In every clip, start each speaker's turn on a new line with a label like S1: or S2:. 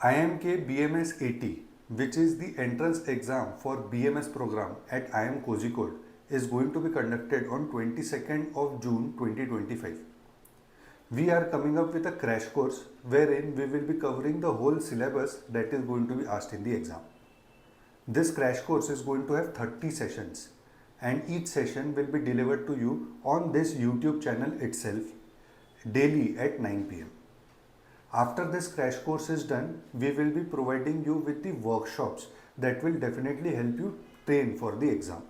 S1: IIM K BMS AT, which is the entrance exam for BMS program at IIM Kozhikode, is going to be conducted on 22nd of June 2025. We are coming up with a crash course wherein we will be covering the whole syllabus that is going to be asked in the exam. This crash course is going to have 30 sessions and each session will be delivered to you on this YouTube channel itself daily at 9 pm. After this crash course is done, we will be providing you with the workshops that will definitely help you train for the exam.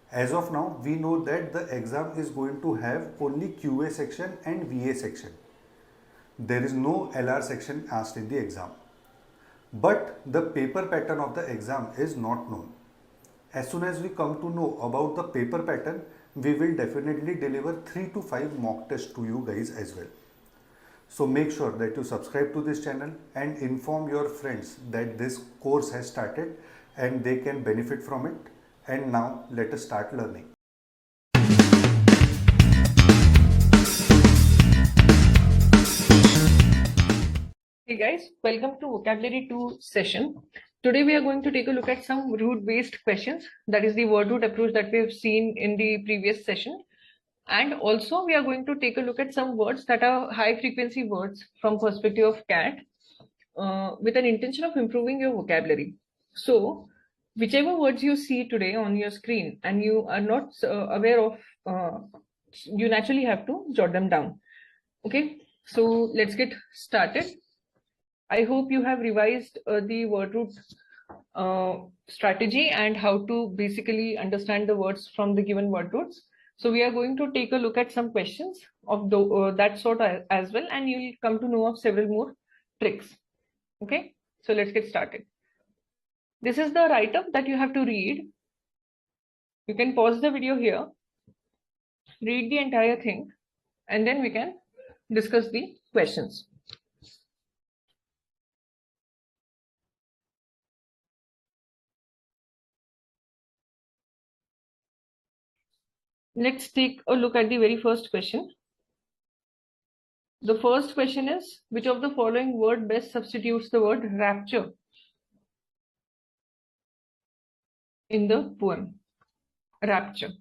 S1: As of now, we know that the exam is going to have only QA section and VA section. There is no LR section asked in the exam. But the paper pattern of the exam is not known. As soon as we come to know about the paper pattern, we will definitely deliver 3 to 5 mock tests to you guys as well. So make sure that you subscribe to this channel and inform your friends that this course has started and they can benefit from it. And now let us start learning.
S2: Hey guys, welcome to Vocabulary 2 session. Today we are going to take a look at some root-based questions. That is the word root approach that we have seen in the previous session. And also we are going to take a look at some words that are high frequency words from perspective of CAT with an intention of improving your vocabulary. So whichever words you see today on your screen and you are not aware of, you naturally have to jot them down. Okay, so let's get started. I hope you have revised the word root strategy and how to basically understand the words from the given word roots. So we are going to take a look at some questions of that sort as well, and you will come to know of several more tricks. Okay, so let's get started. This is the write-up that you have to read. You can pause the video here, read the entire thing, and then we can discuss the questions. Let's take a look at the very first question. The first question is, which of the following word best substitutes the word rapture in the poem? Rapture.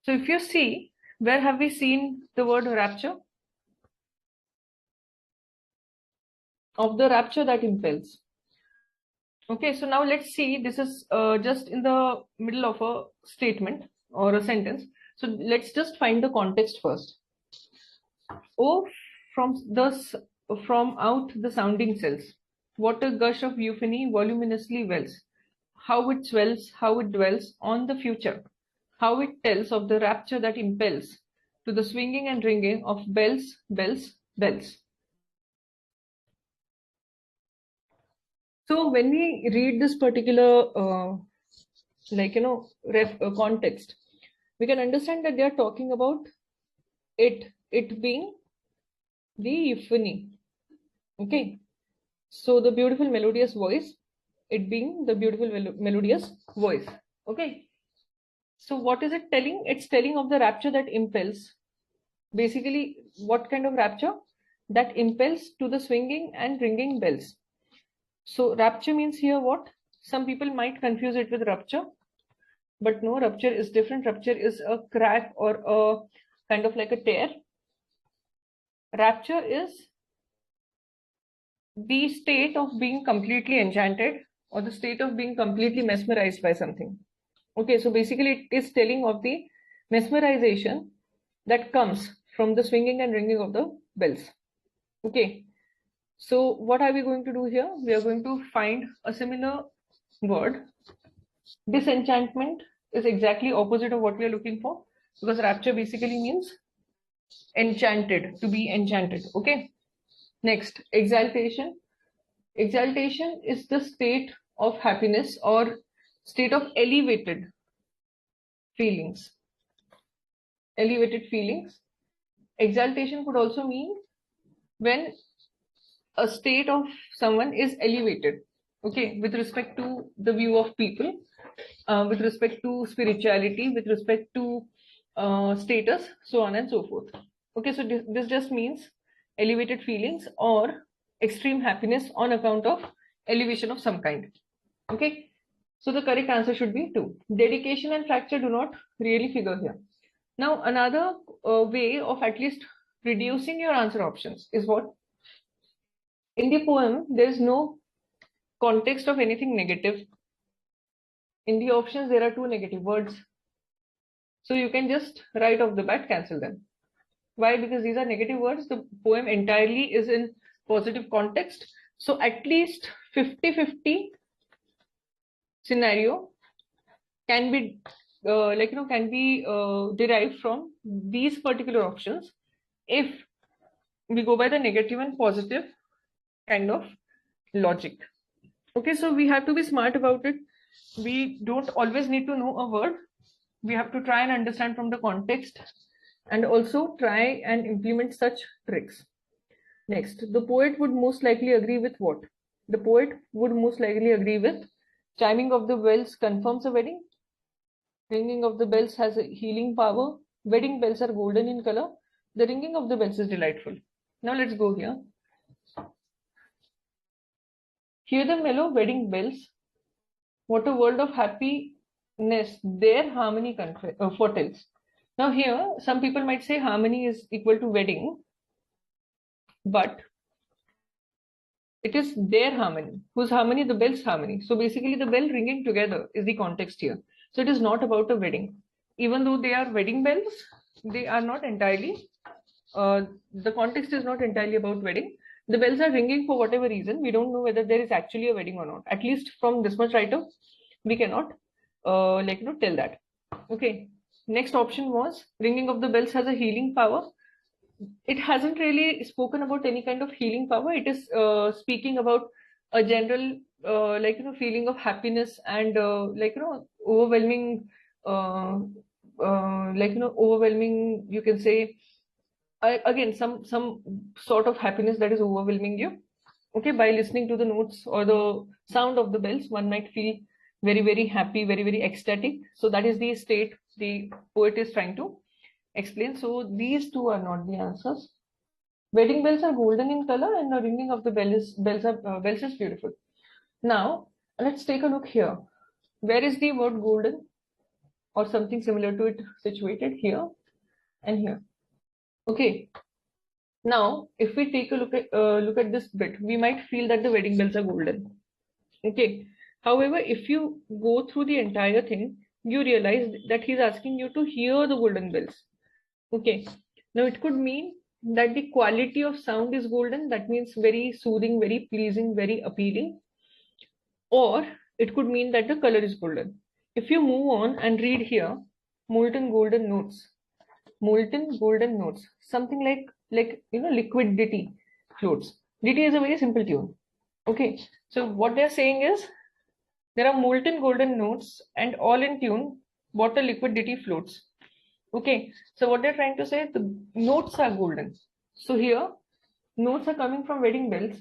S2: So if you see, where have we seen the word rapture? Of the rapture that impels. Okay, so now let's see, this is just in the middle of a statement or a sentence. So let's just find the context first. Oh, from out the sounding cells, what a gush of euphony voluminously wells. How it swells, how it dwells on the future, how it tells of the rapture that impels to the swinging and ringing of bells, bells, bells. So when we read this particular, context, we can understand that they are talking about it being the euphony. Okay, so the beautiful melodious voice, it being the beautiful melodious voice. Okay, so what is it telling? It's telling of the rapture that impels. Basically, what kind of rapture? That impels to the swinging and ringing bells. So rapture means here what? Some people might confuse it with rupture, but no, rupture is different. Rupture is a crack or a kind of like a tear. Rapture is the state of being completely enchanted or the state of being completely mesmerized by something. Okay, so basically it is telling of the mesmerization that comes from the swinging and ringing of the bells. Okay, so what are we going to do here? We are going to find a similar word. Disenchantment is exactly opposite of what we are looking for, because rapture basically means enchanted, to be enchanted. Okay, next, exaltation. Exaltation is the state of happiness or state of elevated feelings. Elevated feelings. Exaltation could also mean when a state of someone is elevated, okay, with respect to the view of people, with respect to spirituality, with respect to status, so on and so forth. Okay, so this just means elevated feelings or extreme happiness on account of elevation of some kind. Okay, so the correct answer should be 2. Dedication and fracture do not really figure here. Now another way of at least reducing your answer options is what? In the poem, there is no context of anything negative. In the options, there are 2 negative words. So you can just right off the bat cancel them. Why? Because these are negative words. The poem entirely is in positive context. So at least 50-50 scenario can be derived from these particular options if we go by the negative and positive kind of logic. Okay, so we have to be smart about it. We don't always need to know a word. We have to try and understand from the context and also try and implement such tricks. Next, the poet would most likely agree with what? The poet would most likely agree with chiming of the bells confirms a wedding. Ringing of the bells has a healing power. Wedding bells are golden in color. The ringing of the bells is delightful. Now let's go here. Hear the mellow wedding bells. What a world of happiness their harmony foretells. Now here, some people might say harmony is equal to wedding, but it is their harmony. Whose harmony? The bell's harmony. So basically the bell ringing together is the context here. So it is not about a wedding. Even though they are wedding bells, they are not entirely, the context is not entirely about wedding. The bells are ringing for whatever reason. We don't know whether there is actually a wedding or not. At least from this much write-up, we cannot tell that. Okay. Next option was ringing of the bells has a healing power. It hasn't really spoken about any kind of healing power. It is speaking about a general feeling of happiness and overwhelming overwhelming, you can say, again some sort of happiness that is overwhelming you. Okay, by listening to the notes or the sound of the bells, one might feel very, very happy, very, very ecstatic. So that is the state the poet is trying to explain. So these two are not the answers. Wedding bells are golden in color and the ringing of the bells is beautiful. Now let's take a look here. Where is the word golden or something similar to it situated? Here and here. Okay. Now, if we take a look at this bit, we might feel that the wedding bells are golden. Okay. However, if you go through the entire thing, you realize that he's asking you to hear the golden bells. Okay. Now, it could mean that the quality of sound is golden. That means very soothing, very pleasing, very appealing. Or it could mean that the color is golden. If you move on and read here, molten golden notes. Molten golden notes. Something like liquid ditty floats. Ditty is a very simple tune. Okay. So what they're saying is there are molten golden notes and all in tune, what a liquid ditty floats. Okay. So what they're trying to say, the notes are golden. So here, notes are coming from wedding bells.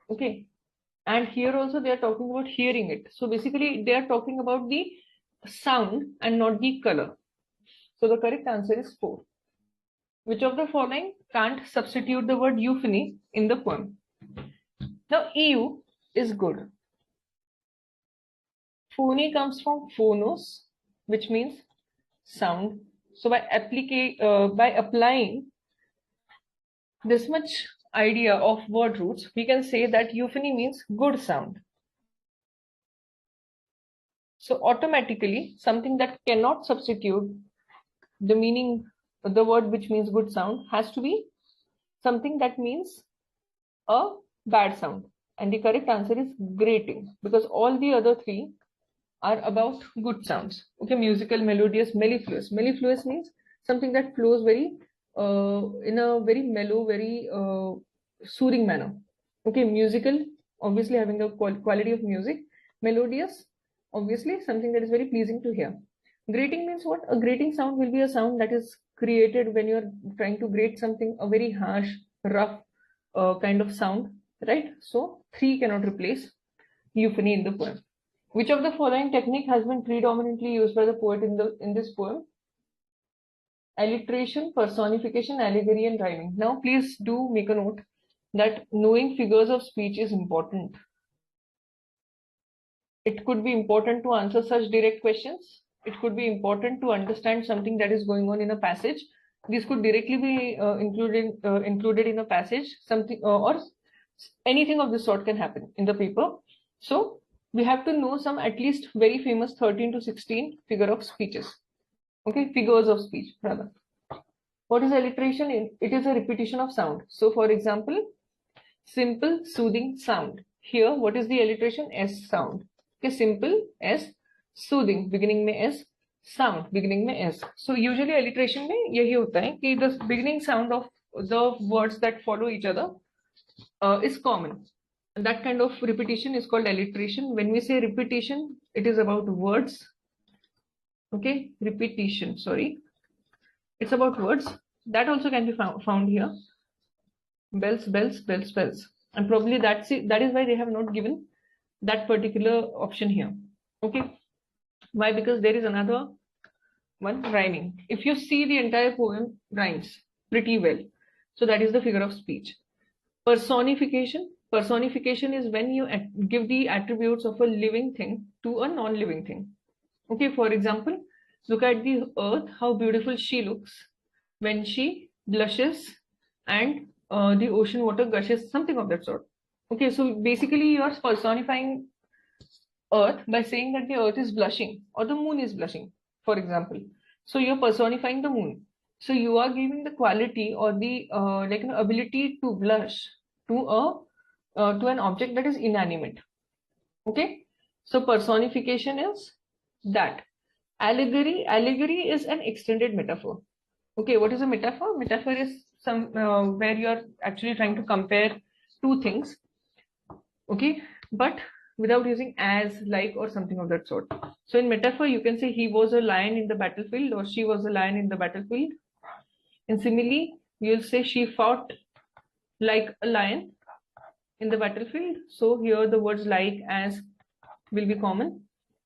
S2: Okay. And here also they are talking about hearing it. So basically they are talking about the sound and not the color. So the correct answer is 4. Which of the following can't substitute the word euphony in the poem? Now EU is good. Phony comes from phonos, which means sound. So by applying this much idea of word roots, we can say that euphony means good sound. So automatically, something that cannot substitute the meaning, the word which means good sound, has to be something that means a bad sound. And the correct answer is grating, because all the other three are about good sounds. Okay, musical, melodious, mellifluous. Mellifluous means something that flows very in a very mellow, very soothing manner. Okay, musical, obviously having a quality of music. Melodious, obviously something that is very pleasing to hear. Grating means what? A grating sound will be a sound that is created when you're trying to grate something, a very harsh, rough kind of sound, right? So 3 cannot replace euphony in the poem. Which of the following technique has been predominantly used by the poet in this poem? Alliteration, personification, allegory, and rhyming. Now please do make a note. that knowing figures of speech is important. It could be important to answer such direct questions. It could be important to understand something that is going on in a passage. This could directly be included in a passage, something or anything of this sort can happen in the paper. So we have to know some at least very famous 13 to 16 figure of speeches. Okay, figures of speech rather. What is alliteration? It is a repetition of sound. So for example, simple soothing sound. Here, what is the alliteration? S sound. Okay, simple S, soothing beginning में S, sound beginning में S. So usually alliteration में यही होता है कि the beginning sound of the words that follow each other is common. And that kind of repetition is called alliteration. When we say repetition, it is about words. Okay, repetition. Sorry, it's about words. That also can be found here. Bells, bells, bells, bells. And probably that is why they have not given that particular option here. Okay. Why? Because there is another one, rhyming. If you see the entire poem rhymes pretty well. So that is the figure of speech. Personification. Personification is when you give the attributes of a living thing to a non-living thing. Okay, for example, look at the earth, how beautiful she looks when she blushes, and the ocean water gushes, something of that sort. Okay, so basically you are personifying earth by saying that the earth is blushing or the moon is blushing, for example. So you're personifying the moon. So you are giving the quality or the ability to blush to an object that is inanimate. Okay, so personification is that. Allegory is an extended metaphor. Okay, what is a metaphor? Metaphor is some where you are actually trying to compare two things. Okay, but without using as, like, or something of that sort. So in metaphor, you can say he was a lion in the battlefield or she was a lion in the battlefield. In simile, you'll say she fought like a lion in the battlefield. So here the words like, as will be common.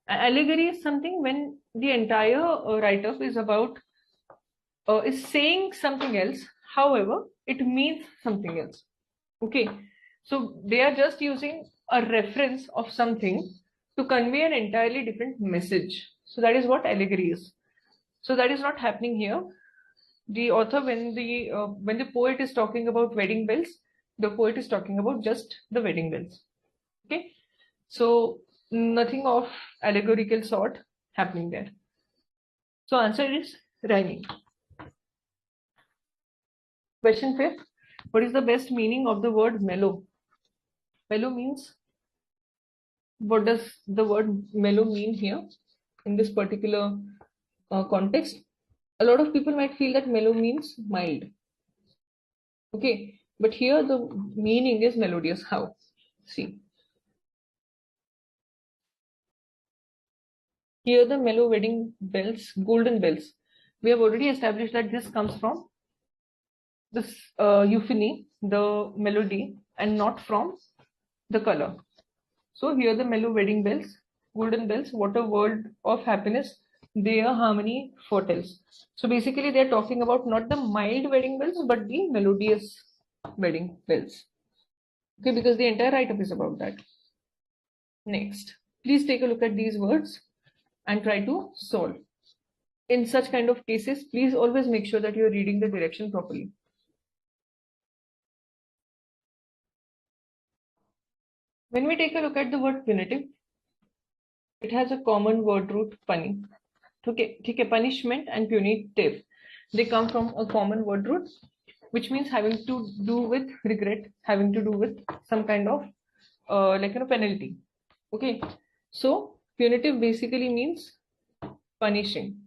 S2: Allegory is something when the entire write-up is about is saying something else, however it means something else. Okay, so they are just using a reference of something to convey an entirely different message. So that is what allegory is. So that is not happening here. The author, when the poet is talking about wedding bells, the poet is talking about just the wedding bells. Okay, so nothing of allegorical sort happening there. So answer is rhyming. Question 5. What is the best meaning of the word mellow? Mellow means, what does the word mellow mean here in this particular context? A lot of people might feel that mellow means mild. Okay, but here the meaning is melodious. How? See. Here the mellow wedding bells, golden bells. We have already established that this comes from this euphony, the melody, and not from the color. So here the mellow wedding bells, golden bells, what a world of happiness their harmony foretells. So basically they're talking about not the mild wedding bells, but the melodious wedding bells. Okay, because the entire write-up is about that. Next, please take a look at these words and try to solve. In such kind of cases, please always make sure that you're reading the direction properly. When we take a look at the word punitive, it has a common word root puni. Okay, punishment and punitive, they come from a common word root, which means having to do with regret, having to do with some kind of penalty. Okay, so punitive basically means punishing.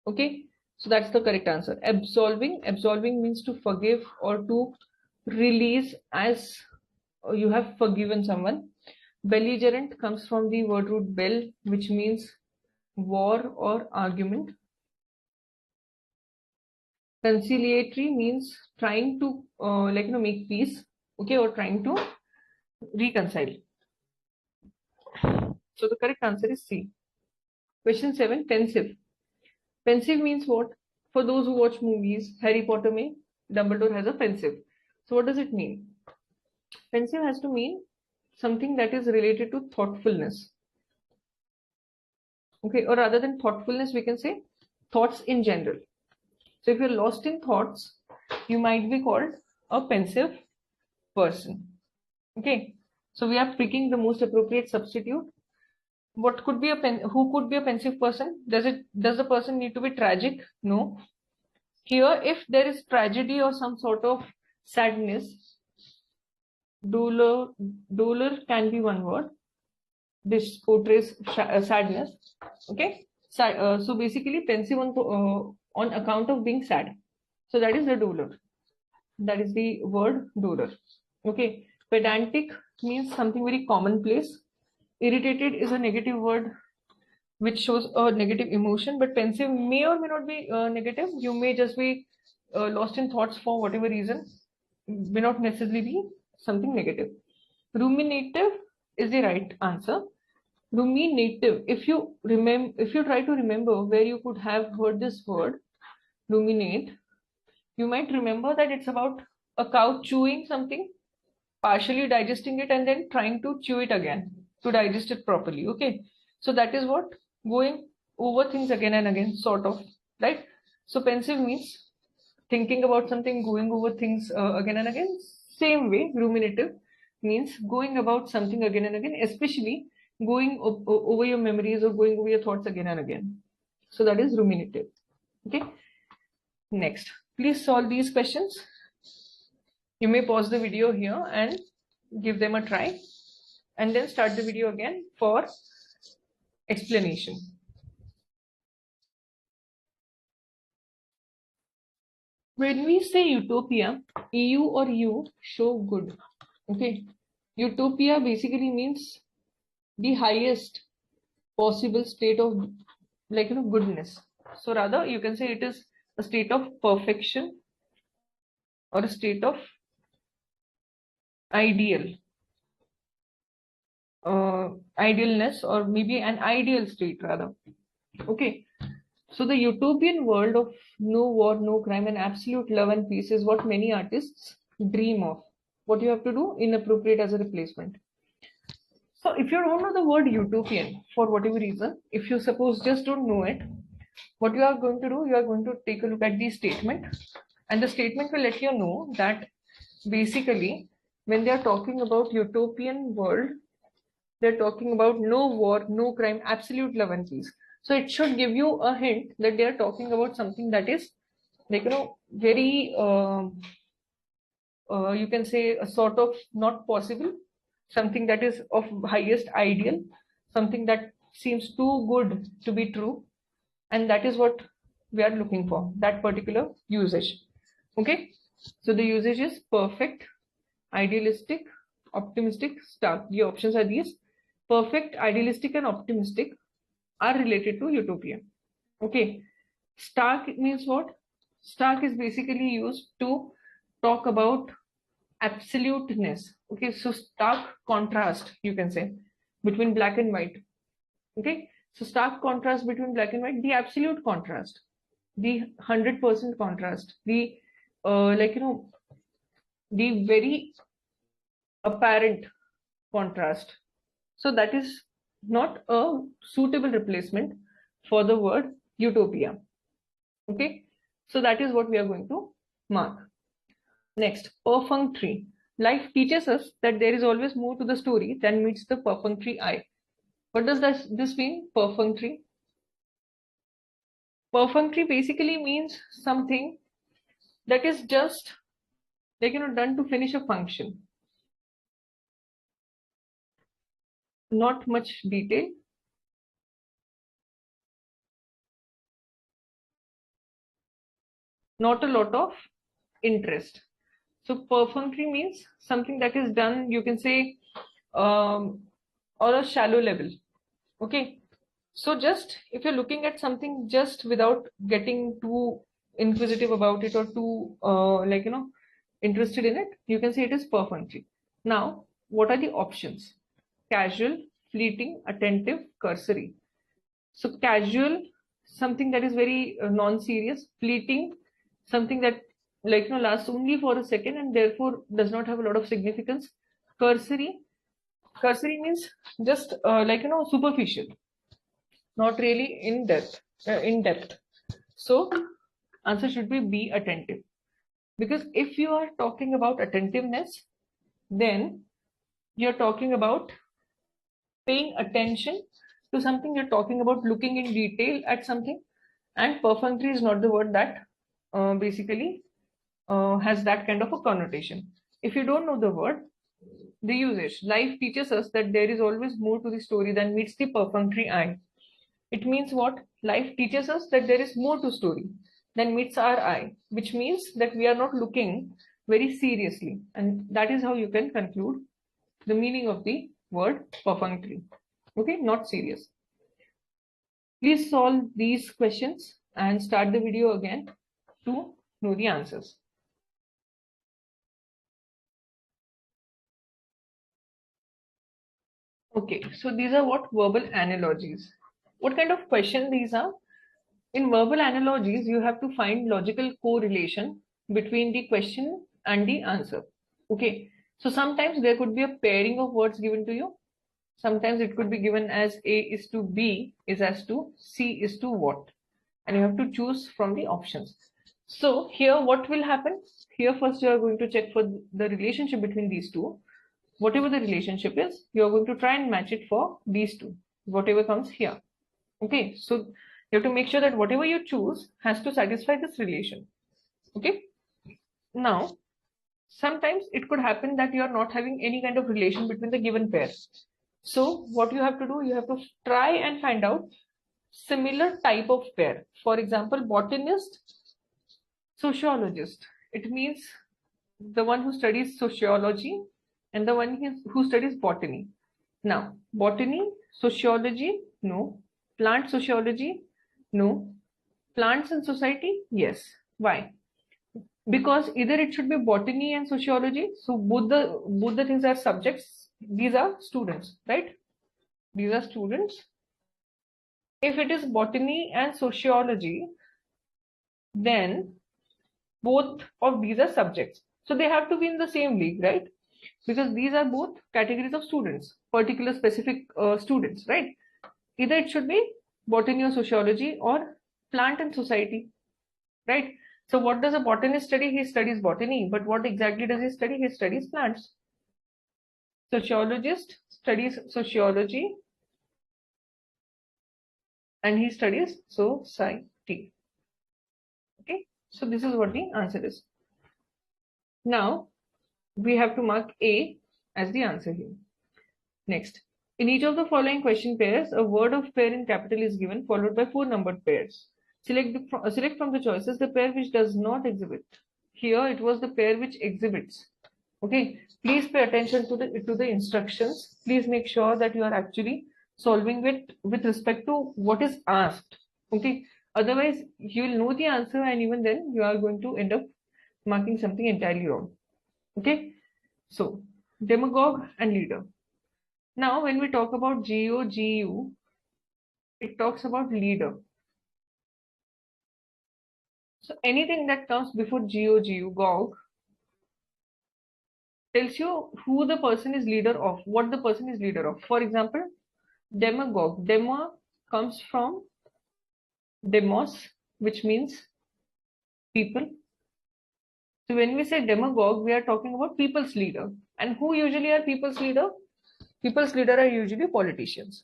S2: Okay, so that's the correct answer. Absolving means to forgive or to release as you have forgiven someone. Belligerent comes from the word root bell, which means war or argument. Conciliatory means trying to make peace, okay, or trying to reconcile. So the correct answer is C. Question 7, pensive. Pensive means what? For those who watch movies, Harry Potter mein Dumbledore has a pensive. So what does it mean? Pensive has to mean something that is related to thoughtfulness. Okay, or rather than thoughtfulness, we can say thoughts in general. So if you're lost in thoughts, you might be called a pensive person. Okay, so we are picking the most appropriate substitute. What could be who could be a pensive person? Does the person need to be tragic? No. Here, if there is tragedy or some sort of sadness, dolor can be one word. This portrays sadness. Okay, so basically pensive on account of being sad. So that is the dolor. That is the word dolor. Okay, pedantic means something very commonplace. Irritated is a negative word which shows a negative emotion, but pensive may or may not be negative. You may just be lost in thoughts for whatever reason, may not necessarily be something negative. Ruminative is the right answer. Ruminative, if you try to remember where you could have heard this word ruminate, you might remember that it's about a cow chewing something, partially digesting it, and then trying to chew it again to digest it properly. Okay, so that is what going over things again and again, sort of, right? So pensive means thinking about something, going over things again and again. Same way, ruminative means going about something again and again, especially going over your memories or going over your thoughts again and again. So that is ruminative. Okay. Next, please solve these questions. You may pause the video here and give them a try, and then start the video again for explanation. When we say utopia, EU or U show good. Okay, utopia basically means the highest possible state of goodness. So rather you can say it is a state of perfection or a state of idealness, or maybe an ideal state rather. Okay, so the utopian world of no war, no crime, and absolute love and peace is what many artists dream of. What you have to do? Inappropriate as a replacement. So if you don't know the word utopian for whatever reason, if you suppose just don't know it, what you are going to do, you are going to take a look at the statement, and the statement will let you know that basically when they are talking about utopian world, they're talking about no war, no crime, absolute love and peace. So it should give you a hint that they are talking about something that is very you can say a sort of not possible, something that is of highest ideal, something that seems too good to be true, and that is what we are looking for, that particular usage. Okay, so the usage is perfect, idealistic, optimistic, stark. The options are these. Perfect, idealistic, and optimistic are related to utopia. Okay, stark means what? Stark is basically used to talk about absoluteness. Okay, so stark contrast, you can say, between black and white. Okay, so stark contrast between black and white, the absolute contrast, the 100% contrast, the the very apparent contrast. So that is not a suitable replacement for the word utopia. Okay, so that is what we are going to mark. Next, perfunctory. Life teaches us that there is always more to the story than meets the perfunctory eye. What does this mean? Perfunctory. Perfunctory basically means something that is just done to finish a function. Not much detail. Not a lot of interest. So perfunctory means something that is done, you can say, on a shallow level. Okay. So just if you're looking at something just without getting too inquisitive about it or too interested in it, you can say it is perfunctory. Now, what are the options? Casual, fleeting, attentive, cursory. So casual, something that is very non-serious. Fleeting, something that lasts only for a second and therefore does not have a lot of significance. Cursory. Cursory means just superficial, not really in depth. So answer should be attentive. Because if you are talking about attentiveness, then you're talking about paying attention to something, you're talking about looking in detail at something, and perfunctory is not the word that basically has that kind of a connotation. If you don't know the word, the usage, life teaches us that there is always more to the story than meets the perfunctory eye. It means what? Life teaches us that there is more to story than meets our eye, which means that we are not looking very seriously. And that is how you can conclude the meaning of the word perfunctory. Okay, not serious. Please solve these questions and start the video again to know the answers. Okay, so these are what verbal analogies. What kind of question these are? In verbal analogies, you have to find logical correlation between the question and the answer. Okay, so sometimes there could be a pairing of words given to you. Sometimes it could be given as A is to B is as to C is to what, and you have to choose from the options. So here what will happen? Here first you are going to check for the relationship between these two. Whatever the relationship is, you are going to try and match it for these two, whatever comes here. Okay, so you have to make sure that whatever you choose has to satisfy this relation. Okay, now sometimes it could happen that you are not having any kind of relation between the given pair. So what you have to do, you have to try and find out similar type of pair. For example, botanist, sociologist. It means the one who studies sociology and the one who studies botany. Now, botany, sociology, no. Plant sociology, no. Plants and society, yes. Why? Because either it should be botany and sociology. So both the things are subjects. These are students, right? These are students. If it is botany and sociology, then both of these are subjects. So they have to be in the same league, right? Because these are both categories of students, particular specific students, right? Either it should be botany or sociology or plant and society, right? So what does a botanist study? He studies botany, but what exactly does he study? He studies plants. Sociologist studies sociology and he studies society. Okay, so this is what the answer is. Now we have to mark A as the answer here. Next, in each of the following question pairs, a word of pair in capital is given, followed by 4 numbered pairs. Select from the choices the pair which does not exhibit. Here it was the pair which exhibits. Okay, please pay attention to the instructions. Please make sure that you are actually solving it with respect to what is asked. Okay, otherwise you will know the answer and even then you are going to end up marking something entirely wrong. Okay, so demagogue and leader. Now when we talk about GOGU, it talks about leader. So anything that comes before GOGU, GOG, tells you who the person is leader of, what the person is leader of. For example, demagogue. Dema comes from demos, which means people. So when we say demagogue, we are talking about people's leader. And who usually are people's leader? People's leader are usually politicians.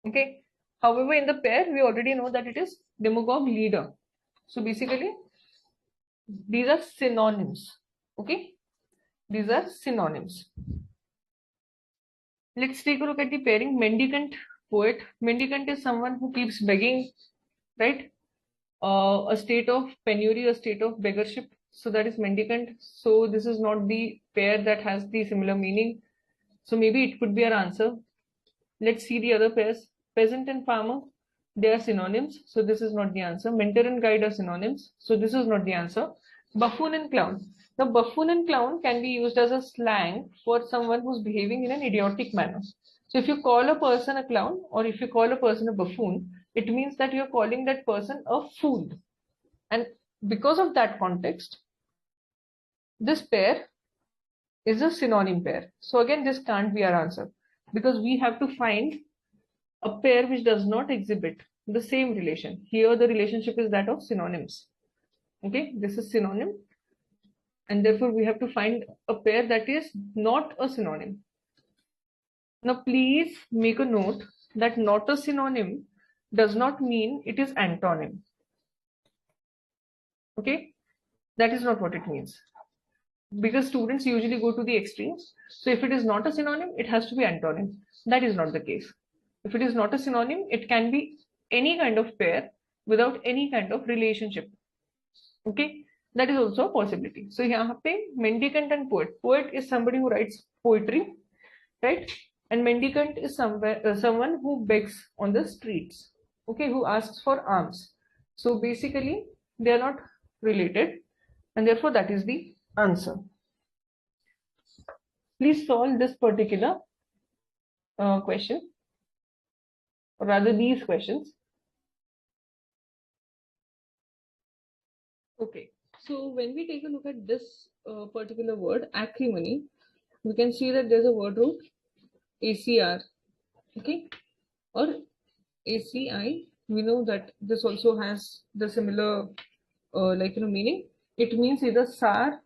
S2: Okay. However, in the pair, we already know that it is demagogue leader. So basically, these are synonyms. Okay. These are synonyms. Let's take a look at the pairing. Mendicant, poet. Mendicant is someone who keeps begging, right? A state of penury, a state of beggarship. So that is mendicant. So this is not the pair that has the similar meaning. So maybe it could be our answer. Let's see the other pairs. Peasant and farmer, they are synonyms. So this is not the answer. Mentor and guide are synonyms. So this is not the answer. Buffoon and clown. Now buffoon and clown can be used as a slang for someone who's behaving in an idiotic manner. So if you call a person a clown or if you call a person a buffoon, it means that you're calling that person a fool. And because of that context, this pair is a synonym pair. So again, this can't be our answer because we have to find a pair which does not exhibit the same relation. Here the relationship is that of synonyms. Okay, this is synonym, and therefore we have to find a pair that is not a synonym. Now please make a note that not a synonym does not mean it is antonym. Okay, that is not what it means, because students usually go to the extremes. So if it is not a synonym, it has to be antonym. That is not the case. If it is not a synonym, it can be any kind of pair without any kind of relationship. Okay, that is also a possibility. So यहाँ पे mendicant and poet. Poet is somebody who writes poetry, right? And mendicant is someone who begs on the streets. Okay, who asks for alms. So basically, they are not related, and therefore that is the answer. Please solve this particular question, or rather these questions. Okay, so when we take a look at this particular word, acrimony, we can see that there's a word root ACR, okay, or ACI. We know that this also has the similar meaning. It means either sour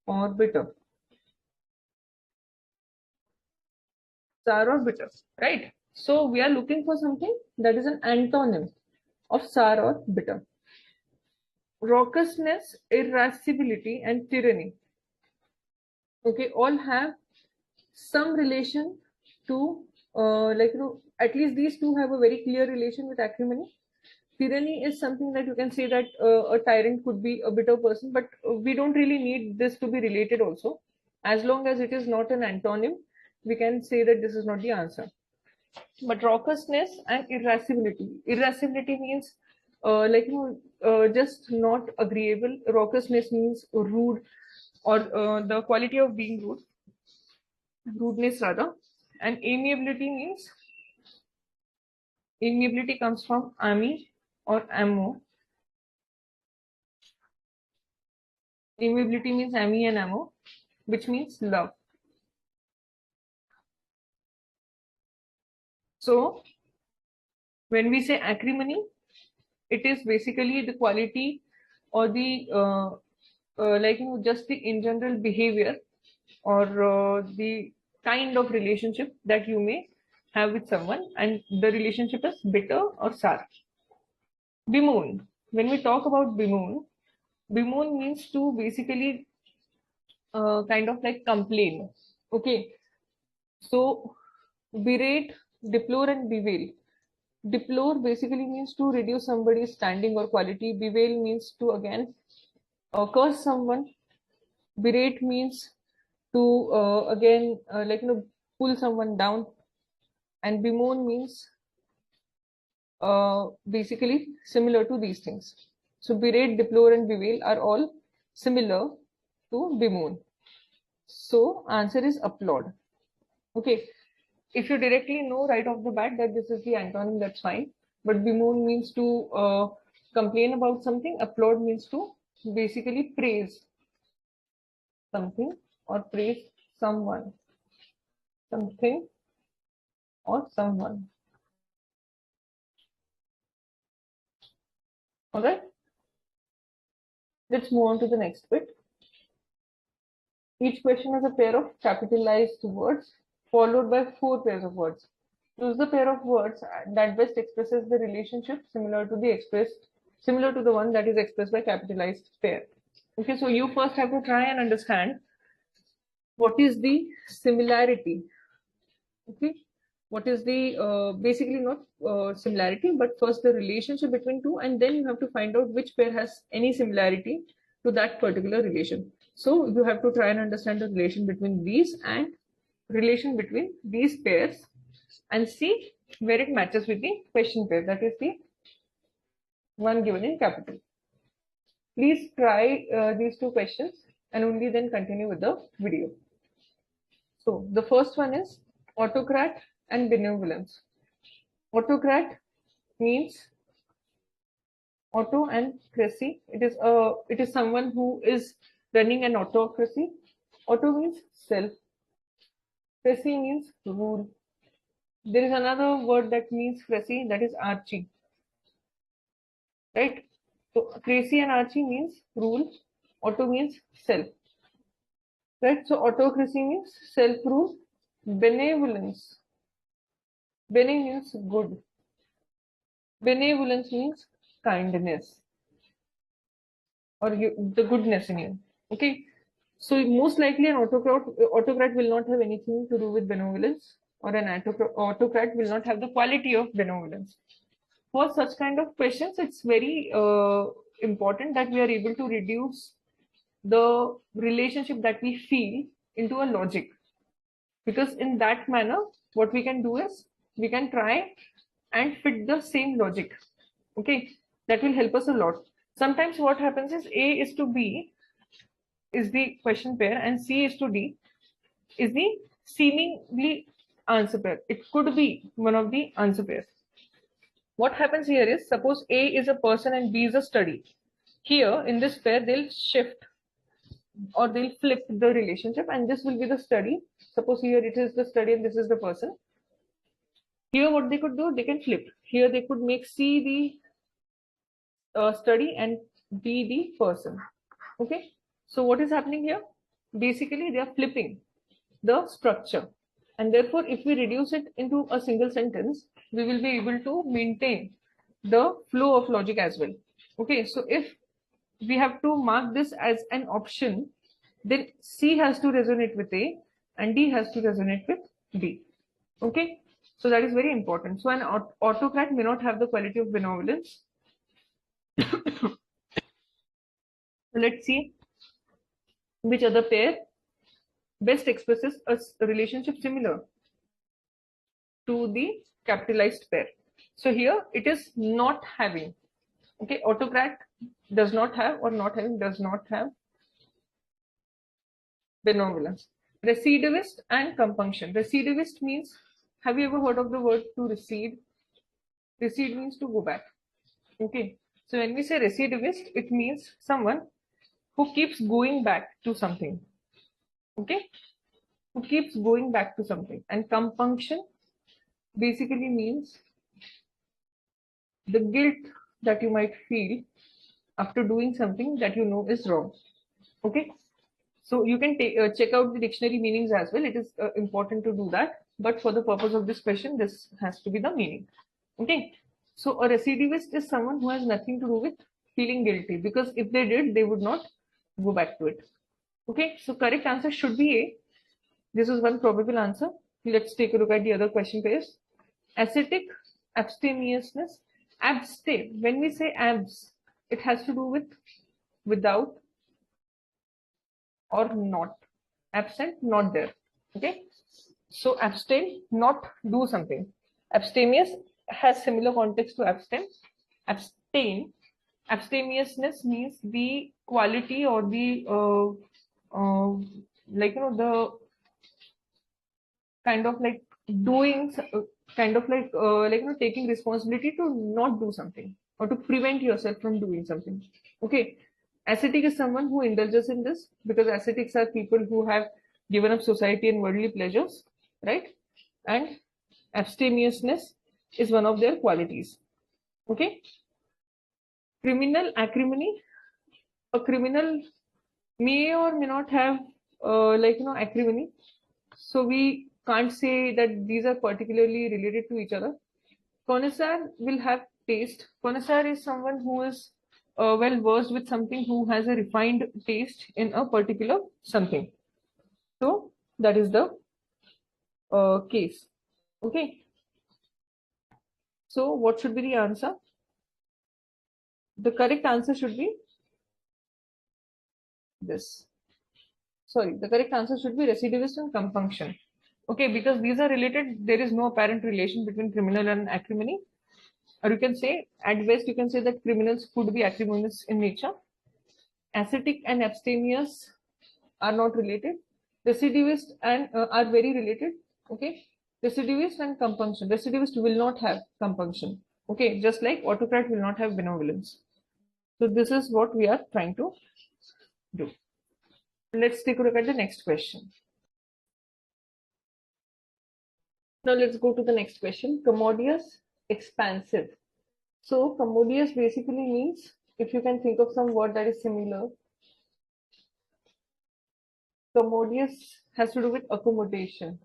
S2: or bitter. Sour or bitter, right? So we are looking for something that is an antonym of sour or bitter. Raucousness, irascibility, and tyranny, okay, all have some relation to at least these two have a very clear relation with acrimony. Tyranny is something that you can say that a tyrant could be a bitter person, but we don't really need this to be related also. As long as it is not an antonym, we can say that this is not the answer. But raucousness and irascibility. Irascibility means just not agreeable. Raucousness means rude, or the quality of being rude, rudeness rather. And amiability means, amiability comes from ami or amo. Amiability means ami and amo, which means love. So when we say acrimony, it is basically the quality or the just the in general behavior, or the kind of relationship that you may have with someone, and the relationship is bitter or sour. Bemoan. When we talk about bemoan, bemoan means to basically kind of like complain. Okay, so berate, deplore, and bewail. Deplore basically means to reduce somebody's standing or quality. Bewail means to again curse someone. Berate means to pull someone down, and bemoan means basically similar to these things. So berate, deplore, and bewail are all similar to bemoan. So answer is applaud. Okay, if you directly know right off the bat that this is the antonym, that's fine. But bemoan means to complain about something. Applaud means to basically praise something or praise someone, something or someone. All right. Let's move on to the next bit. Each question is a pair of capitalized words followed by 4 pairs of words. Choose the pair of words that best expresses the relationship similar to the one that is expressed by capitalized pair. Okay, so you first have to try and understand what is the similarity. Okay, what is the basically not similarity, but first the relationship between two, and then you have to find out which pair has any similarity to that particular relation. So you have to try and understand the relation between these and relation between these pairs and see where it matches with the question pair, that is the one given in capital. Please try these 2 questions and only then continue with the video. So the first one is autocrat and benevolence. Autocrat means auto and cracy. It is someone who is running an autocracy. Auto means self. Crazy means rule. There is another word that means crazy, that is Archie. Right? So crazy and Archie means rule. Auto means self. Right? So autocracy means self-rule. Benevolence. Bene means good. Benevolence means kindness or the goodness in you. Okay. So most likely an autocrat will not have anything to do with benevolence, or an autocrat will not have the quality of benevolence. For such kind of questions, it's very important that we are able to reduce the relationship that we feel into a logic, because in that manner what we can do is we can try and fit the same logic. Okay, that will help us a lot. Sometimes what happens is A is to B is the question pair and C is to D is the seemingly answer pair. It could be one of the answer pairs. What happens here is, suppose A is a person and B is a study. Here in this pair they'll shift or they'll flip the relationship, and this will be the study. Suppose here it is the study and this is the person. Here what they could do, they can flip. Here they could make C the study and B the person. Okay, so what is happening here? Basically they are flipping the structure, and therefore if we reduce it into a single sentence, we will be able to maintain the flow of logic as well. Okay, so if we have to mark this as an option, then C has to resonate with A and D has to resonate with B. Okay, so that is very important. So an autocrat may not have the quality of benevolence. Let's see which other pair best expresses a relationship similar to the capitalized pair. So here it is not having. Okay, autocrat does not have, or not having does not have benevolence. Recidivist and compunction. Recidivist means, have you ever heard of the word to recede? Recede means to go back. Okay, so when we say recidivist, it means someone who keeps going back to something. Okay, who keeps going back to something. And compunction basically means the guilt that you might feel after doing something that you know is wrong. Okay, so you can check out the dictionary meanings as well. It is important to do that, but for the purpose of this question, this has to be the meaning. Okay, so a recidivist is someone who has nothing to do with feeling guilty, because if they did, they would not go back to it. Okay, so correct answer should be A. This is one probable answer. Let's take a look at the other question pairs. Ascetic, abstemiousness. Abstain, when we say abs, it has to do with without or not. Absent, not there. Okay, so abstain, not do something. Abstemious has similar context to abstain. Abstain, abstemiousness means the quality or the the kind of like doing taking responsibility to not do something or to prevent yourself from doing something. Okay, ascetic is someone who indulges in this, because ascetics are people who have given up society and worldly pleasures, right? And abstemiousness is one of their qualities. Okay, criminal acrimony. A criminal may or may not have acrimony, so we can't say that these are particularly related to each other. Connoisseur will have taste. Connoisseur is someone who is well versed with something, who has a refined taste in a particular something. So that is the case. Okay, so what should be the answer? The correct answer should be this. Sorry, the correct answer should be recidivist and compunction. Okay, because these are related, there is no apparent relation between criminal and acrimony. Or you can say, at best, you can say that criminals could be acrimonious in nature. Ascetic and abstemious are not related. Recidivist and are very related. Okay, recidivist and compunction. Recidivist will not have compunction. Okay, just like autocrat will not have benevolence. So this is what we are trying to do. Let's take a look at the next question. Now let's go to the next question. Commodious, expansive. So commodious basically means, if you can think of some word that is similar, commodious has to do with accommodation.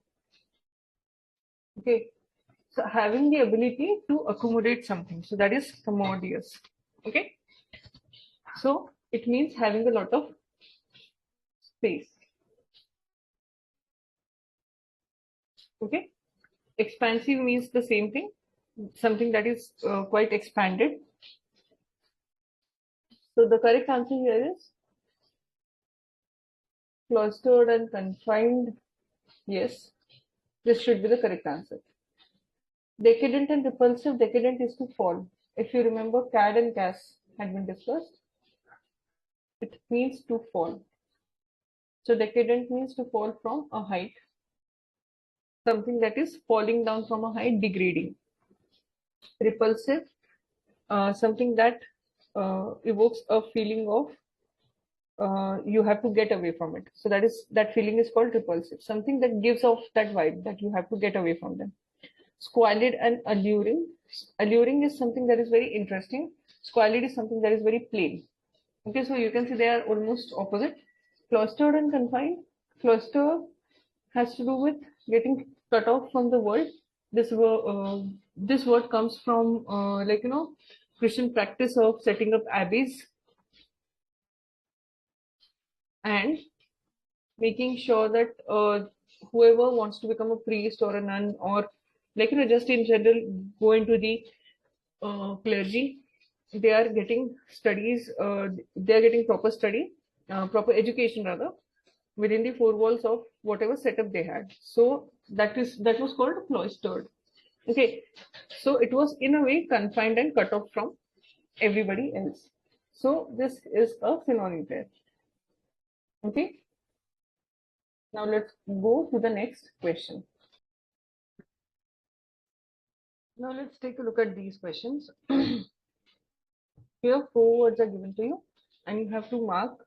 S2: Okay, so having the ability to accommodate something, so that is commodious. Okay, so it means having a lot of space. Okay, expansive means the same thing, something that is quite expanded. So the correct answer here is cloistered and confined. Yes, this should be the correct answer. Decadent and repulsive. Decadent is to fall. If you remember, CAD and CAS had been discussed. It means to fall. So decadent means to fall from a height. Something that is falling down from a height, degrading. Repulsive, something that evokes a feeling of you have to get away from it. So that feeling is called repulsive. Something that gives off that vibe that you have to get away from them. Squalid and alluring. Alluring is something that is very interesting. Squalid is something that is very plain. Okay, so you can see they are almost opposite. Cloistered and confined. Cloister has to do with getting cut off from the world. This word comes from Christian practice of setting up abbeys and making sure that whoever wants to become a priest or a nun, or just in general go into the clergy, they are getting studies, they are getting proper study, proper education rather, within the four walls of whatever setup they had. So that was called cloistered. Okay, so it was in a way confined and cut off from everybody else. So this is a synonym there. Okay, now let's go to the next question. Now let's take a look at these questions. Here 4 words are given to you and you have to mark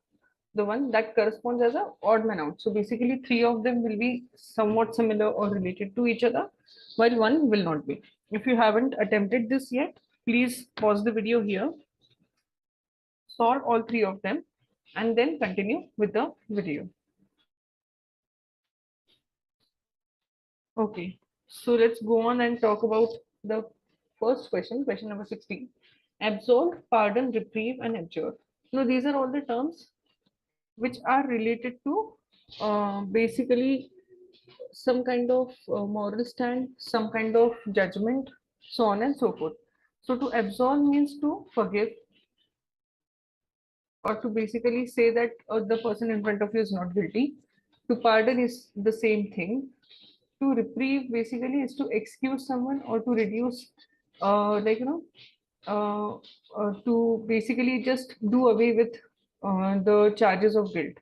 S2: the one that corresponds as an odd man out. So basically 3 of them will be somewhat similar or related to each other, while one will not be. If you haven't attempted this yet, please pause the video here, solve all 3 of them, and then continue with the video. Okay, so let's go on and talk about the first question, question number 16. Absolve, pardon, reprieve, and abjure. Now these are all the terms which are related to basically some kind of moral stand, some kind of judgment, so on and so forth. So to absolve means to forgive, or to basically say that the person in front of you is not guilty. To pardon is the same thing. To reprieve basically is to excuse someone or to reduce, to basically just do away with the charges of guilt.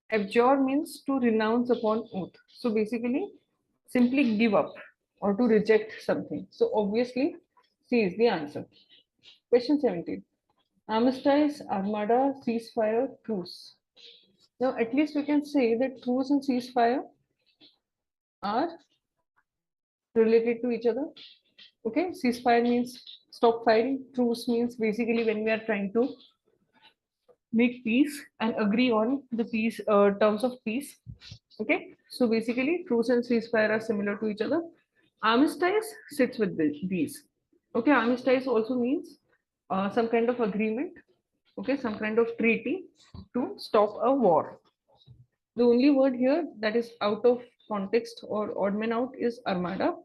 S2: Abjure means to renounce upon oath. So basically, simply give up or to reject something. So obviously, C is the answer. Question 17. Armistice, armada, ceasefire, truce. Now, at least we can say that truce and ceasefire are related to each other. Okay, ceasefire means stop fighting. Truce means basically when we are trying to make peace and agree on the peace terms of peace. Okay, so basically truce and ceasefire are similar to each other. Armistice sits with these. Okay, armistice also means some kind of agreement. Okay, some kind of treaty to stop a war. The only word here that is out of context or odd man out is armada.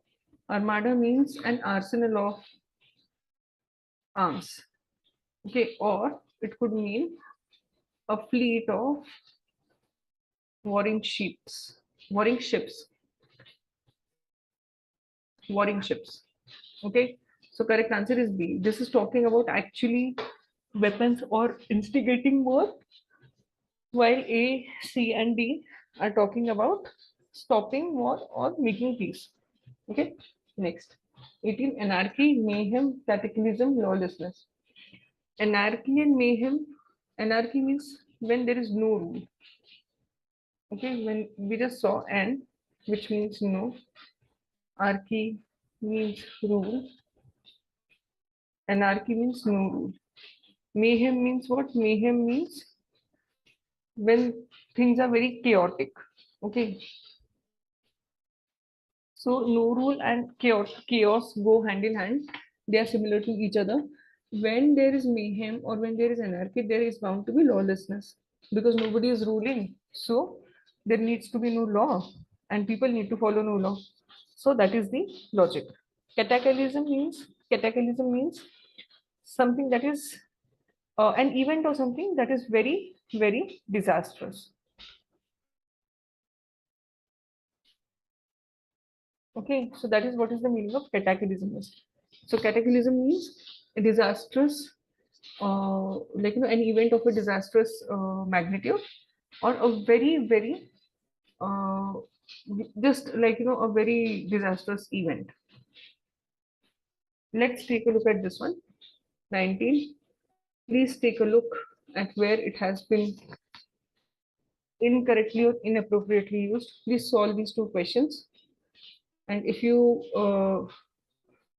S2: Armada means an arsenal of arms. Okay, or it could mean a fleet of warring ships, warring ships, warring ships. Okay, so correct answer is B. This is talking about actually weapons or instigating war, while A, C, and D are talking about stopping war or making peace. Okay, next. 18. Anarchy, mayhem, cataclysm, lawlessness. Anarchy and mayhem. Anarchy means when there is no rule. Okay, when we just saw an, which means no. Archy means rule. Anarchy means no rule. Mayhem means what? Mayhem means when things are very chaotic. Okay, so no rule and chaos go hand in hand. They are similar to each other. When there is mayhem or when there is anarchy, there is bound to be lawlessness because nobody is ruling. So there needs to be no law and people need to follow no law. So that is the logic. Cataclysm means something that is an event or something that is very, very disastrous. Okay, so that is what is the meaning of cataclysm is. So cataclysm means a disastrous, an event of a disastrous magnitude, or a very, very, uh, just like a very disastrous event. Let's take a look at this one. 19. Please take a look at where it has been incorrectly or inappropriately used. Please solve these two questions. And if you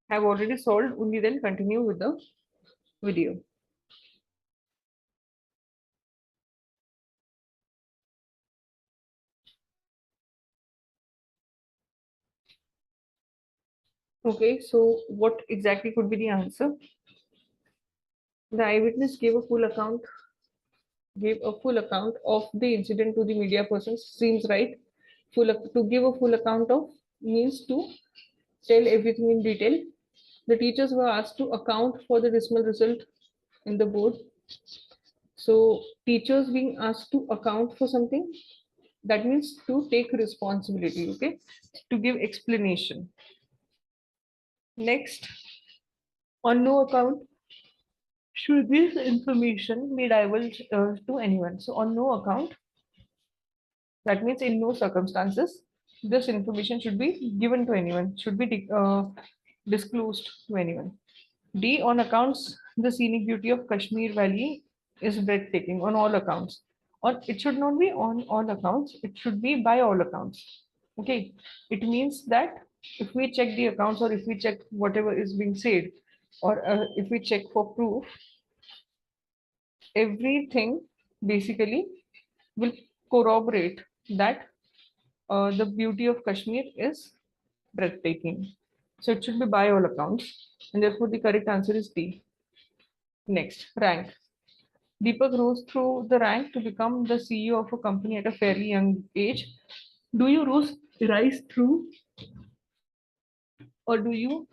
S2: have already solved, only then continue with the video. Okay, so what exactly could be the answer? The eyewitness gave a full account of the incident to the media persons. Seems right. To give a full account of means to tell everything in detail. The teachers were asked to account for the decimal result in the board. So teachers being asked to account for something, that means to take responsibility, okay, to give explanation. Next, on no account should this information be divulged to anyone. So on no account, that means in no circumstances, this information should be given to anyone, should be disclosed to anyone. D, on accounts, the scenic beauty of Kashmir Valley is breathtaking on all accounts. Or it should not be on all accounts, it should be by all accounts. Okay, it means that if we check the accounts or if we check whatever is being said, or if we check for proof, everything basically will corroborate that the beauty of Kashmir is breathtaking. So it should be by all accounts, and therefore the correct answer is D. Next, rank. Deepak rose through the rank to become the CEO of a company at a fairly young age. Do you rise through, or do you?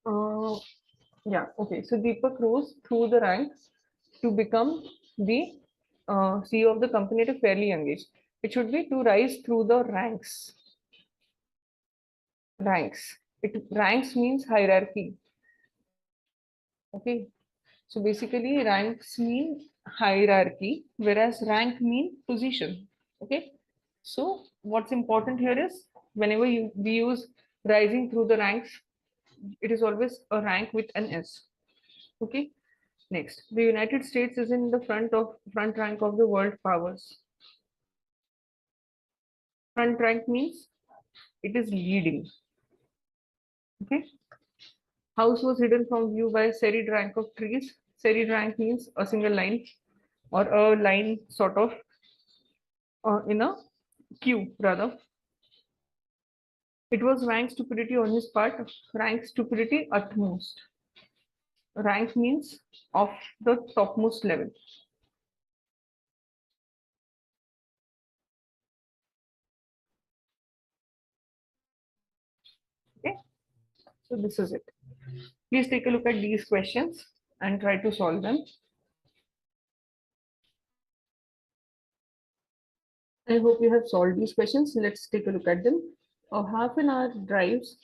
S2: Uh, yeah, okay. So Deepak rose through the ranks to become the CEO of the company at a fairly young age. It should be to rise through the ranks. Ranks. Ranks means hierarchy. Okay. So basically, ranks mean hierarchy, whereas rank mean position. Okay. So what's important here is whenever we use rising through the ranks, it is always a rank with an S. Okay. Next, the United States is in the front rank of the world powers. Front rank means it is leading. Okay. House was hidden from view by serried rank of trees. Serried rank means a single line or a line sort of in a queue rather. It was rank stupidity on his part. Rank stupidity utmost. Rank means of the topmost level. Okay, so this is it. Please take a look at these questions and try to solve them. I hope you have solved these questions. Let's take a look at them. A half an hour drives,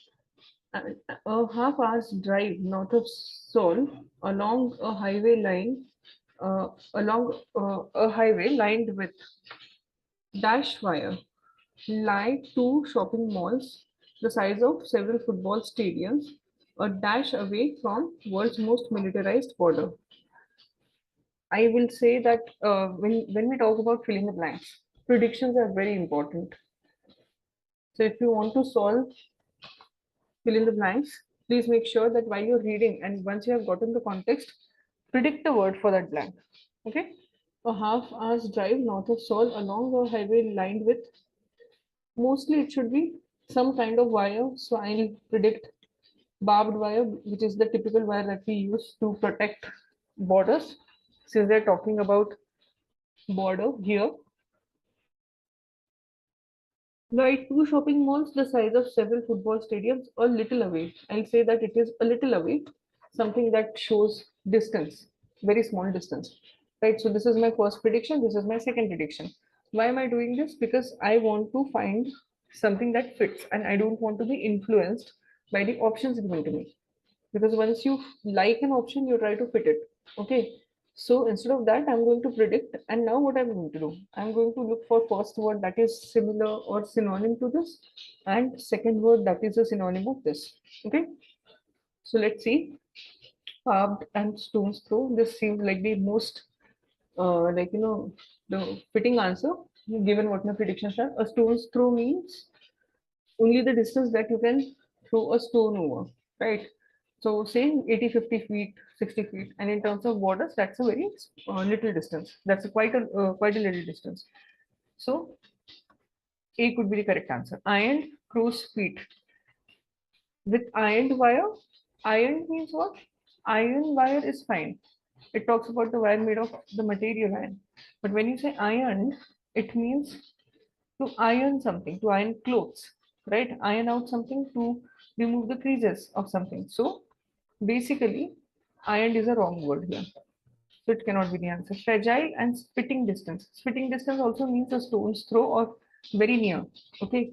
S2: a half hour's drive north of Seoul along a highway lined with dash wire lie two shopping malls the size of several football stadiums. a dash away from world's most militarized border. I will say that when we talk about filling the blanks, predictions are very important. So if you want to solve fill in the blanks, please make sure that while you're reading and once you have gotten the context, predict the word for that blank. Okay? A half hour's drive north of Seoul along a highway lined with, mostly it should be some kind of wire. So I'll predict barbed wire, which is the typical wire that we use to protect borders. Since they're talking about border here, right, two shopping malls the size of several football stadiums, a little away. I'll say that it is a little away, something that shows distance, very small distance. Right, so this is my first prediction, this is my second prediction. Why am I doing this? Because I want to find something that fits and I don't want to be influenced by the options given to me. Because once you like an option, you try to fit it. Okay, so instead of that, I'm going to predict. And now what I'm going to do? I'm going to look for first word that is similar or synonym to this, and second word that is a synonym of this. Okay, so let's see. Carved and stone's throw. This seems like the most, the fitting answer given what my predictions are. A stone's throw means only the distance that you can throw a stone over, right? So say 80, 50 feet, 60 feet, and in terms of borders, that's a very little distance. That's a quite a little distance. So A could be the correct answer. Ironed crow's feet with ironed wire. Iron means what? Iron wire is fine. It talks about the wire made of the material iron. But when you say ironed, it means to iron something, to iron clothes, right? Iron out something to remove the creases of something. So basically, ironed is a wrong word here. So it cannot be the answer. Fragile and spitting distance. Spitting distance also means a stone's throw or very near. Okay.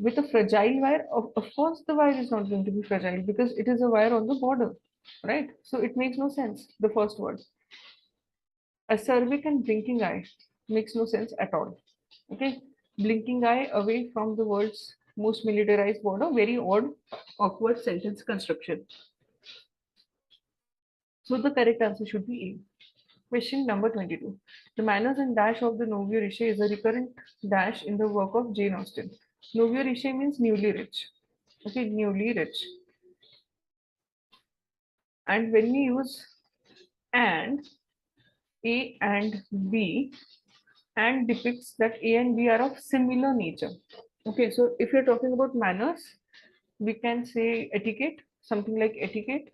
S2: With a fragile wire, of course, the wire is not going to be fragile because it is a wire on the border, right? So it makes no sense. The first word. Acerbic and blinking eye makes no sense at all. Okay, blinking eye away from the world's most militarized border. Very odd, awkward sentence construction. So the correct answer should be A. Question number 22. The manners and dash of the nouveau riche is a recurrent dash in the work of Jane Austen. Nouveau riche means newly rich. Okay, newly rich. And when we use and, A and B, and depicts that A and B are of similar nature. Okay, so if you're talking about manners, we can say etiquette, something like etiquette.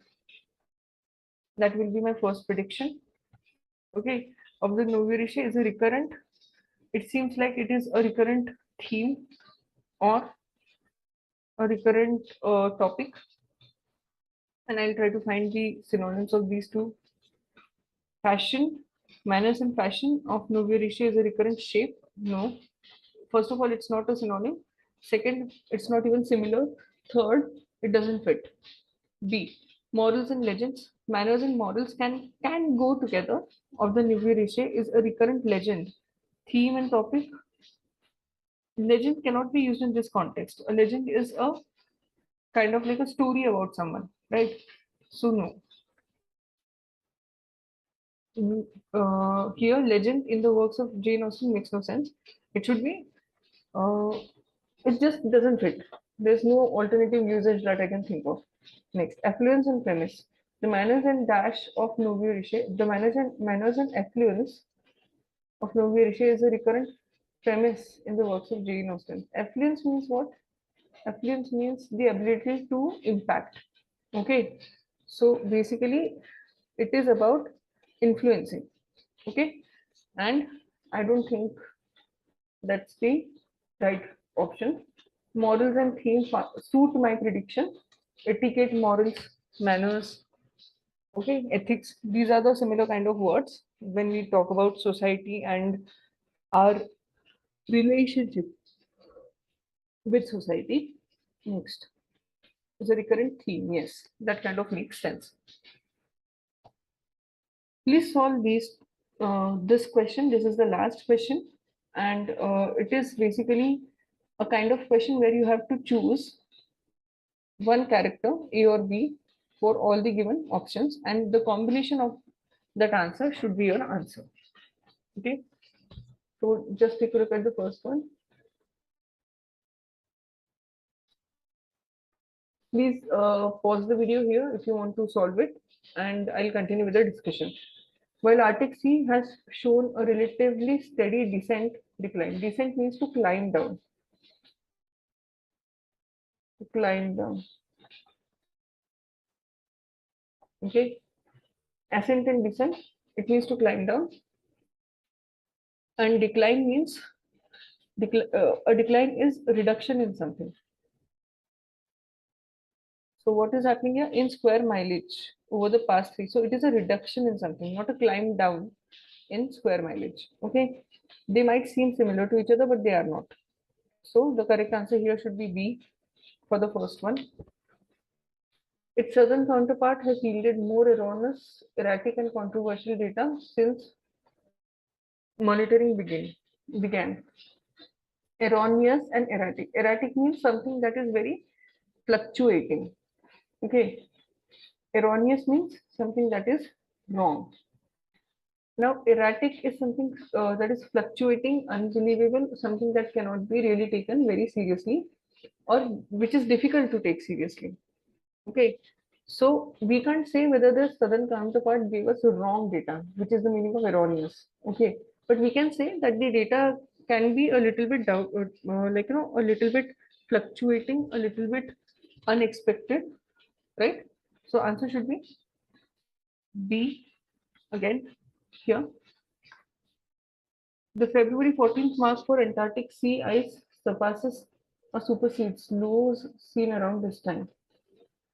S2: That will be my first prediction. Okay, of the nouveau riche is a recurrent. It seems like it is a recurrent theme or a recurrent topic. And I'll try to find the synonyms of these two. Fashion, manners and fashion of nouveau riche is a recurrent shape. No. First of all, it's not a synonym. Second, it's not even similar. Third, it doesn't fit. B. Morals and legends. Manners and morals can go together. Of the nouveau riche is a recurrent legend. Theme and topic. Legend cannot be used in this context. A legend is a kind of like a story about someone, right? So no. Here, legend in the works of Jane Austen makes no sense. It should be. Uh, it just doesn't fit. There's no alternative usage that I can think of. Next, affluence and premise. The manners and dash of nouveau riche. The manners and affluence of nouveau riche is a recurrent premise in the works of Jane Austen. Affluence means what? Affluence means the ability to impact. Okay, so basically, it is about influencing. Okay, and I don't think that's the right option. Morals and themes suit my prediction. Etiquette, morals, manners, okay, ethics. These are the similar kind of words when we talk about society and our relationship with society. Next is a recurrent theme. Yes, that kind of makes sense. Please solve this question. This is the last question, and it is basically a kind of question where you have to choose one character A or B for all the given options, and the combination of that answer should be your answer. Okay, so just take a look at the first one. Please pause the video here if you want to solve it, and I'll continue with the discussion. While Arctic Sea has shown a relatively steady decline. Descent means to climb down. To climb down. Okay. Ascent and descent, it means to climb down. And decline means a decline is a reduction in something. So what is happening here? In square mileage over the past 3. So it is a reduction in something, not a climb down in square mileage. Okay. They might seem similar to each other, but they are not. So the correct answer here should be B for the first one. Its southern counterpart has yielded more erroneous, erratic, and controversial data since monitoring began. Erroneous and erratic. Erratic means something that is very fluctuating. Okay. Erroneous means something that is wrong. Now, erratic is something that is fluctuating, unbelievable, something that cannot be really taken very seriously, or which is difficult to take seriously. Okay, so we can't say whether the southern counterpart gave us wrong data, which is the meaning of erroneous. Okay, but we can say that the data can be a little bit a little bit fluctuating, a little bit unexpected, right? So answer should be B again here. The February 14th mark for Antarctic sea ice surpasses or supersedes lows seen around this time.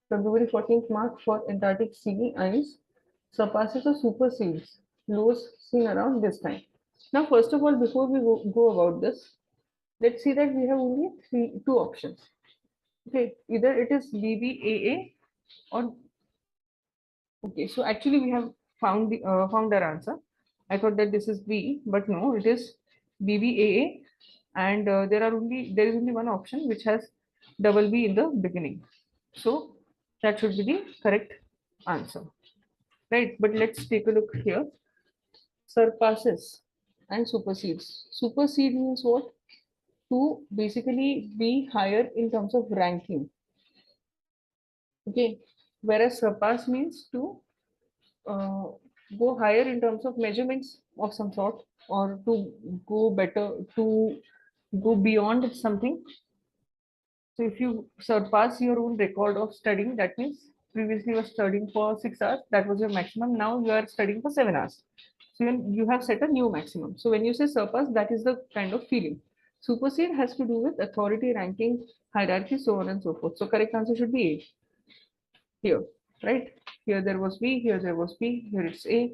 S2: February 14th mark for Antarctic sea ice surpasses or supersedes lows seen around this time. Now, first of all, before we go about this, let's see that we have only two options. Okay, either it is BBAA or okay. So actually, we have found our answer. I thought that this is B, but no, it is BBAA, and there is only one option which has double B in the beginning. So that should be the correct answer, right? But let's take a look here. Surpasses and supersedes. Supersede means what? To basically be higher in terms of ranking. Okay, whereas surpass means to uh, go higher in terms of measurements of some sort, or to go better, to go beyond something. So if you surpass your own record of studying, that means previously you were studying for 6 hours, that was your maximum. Now you are studying for 7 hours. So you have set a new maximum. So when you say surpass, that is the kind of feeling. Supersede has to do with authority, ranking, hierarchy, so on and so forth. So correct answer should be A here, right? Here there was B, here there was B, here it's A.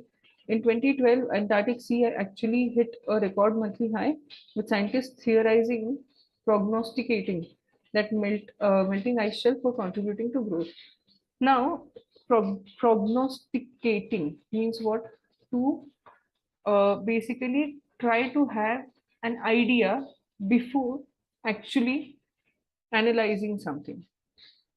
S2: In 2012, Antarctic Sea actually hit a record monthly high, with scientists theorizing, prognosticating that melting ice shelf were contributing to growth. Now, prognosticating means what? To basically try to have an idea before actually analyzing something.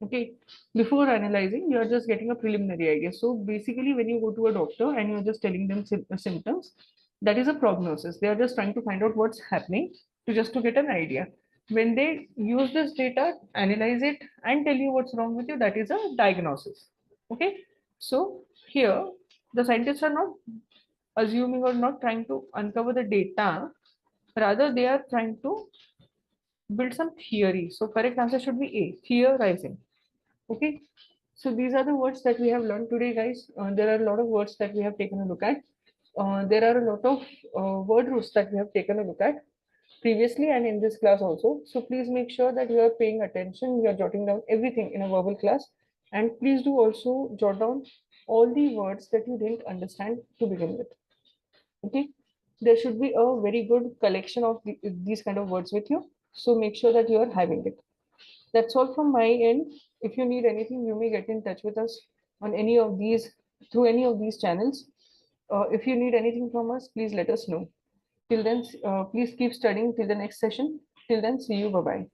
S2: Okay, before analyzing, you are just getting a preliminary idea. So basically, when you go to a doctor and you're just telling them symptoms, that is a prognosis. They are just trying to find out what's happening to get an idea. When they use this data, analyze it, and tell you what's wrong with you, that is a diagnosis. Okay, so here the scientists are not assuming or not trying to uncover the data, rather they are trying to build some theory. So correct answer should be A, theorizing. Okay, so these are the words that we have learned today, guys. There are a lot of words that we have taken a look at. There are a lot of word roots that we have taken a look at previously and in this class also. So please make sure that you are paying attention, you are jotting down everything in a verbal class, and please do also jot down all the words that you didn't understand to begin with. Okay, there should be a very good collection of these kind of words with you. So make sure that you are having it. That's all from my end. If you need anything, you may get in touch with us on any of these, through any of these channels. If you need anything from us, please let us know. Till then, please keep studying till the next session. Till then, see you. Bye bye.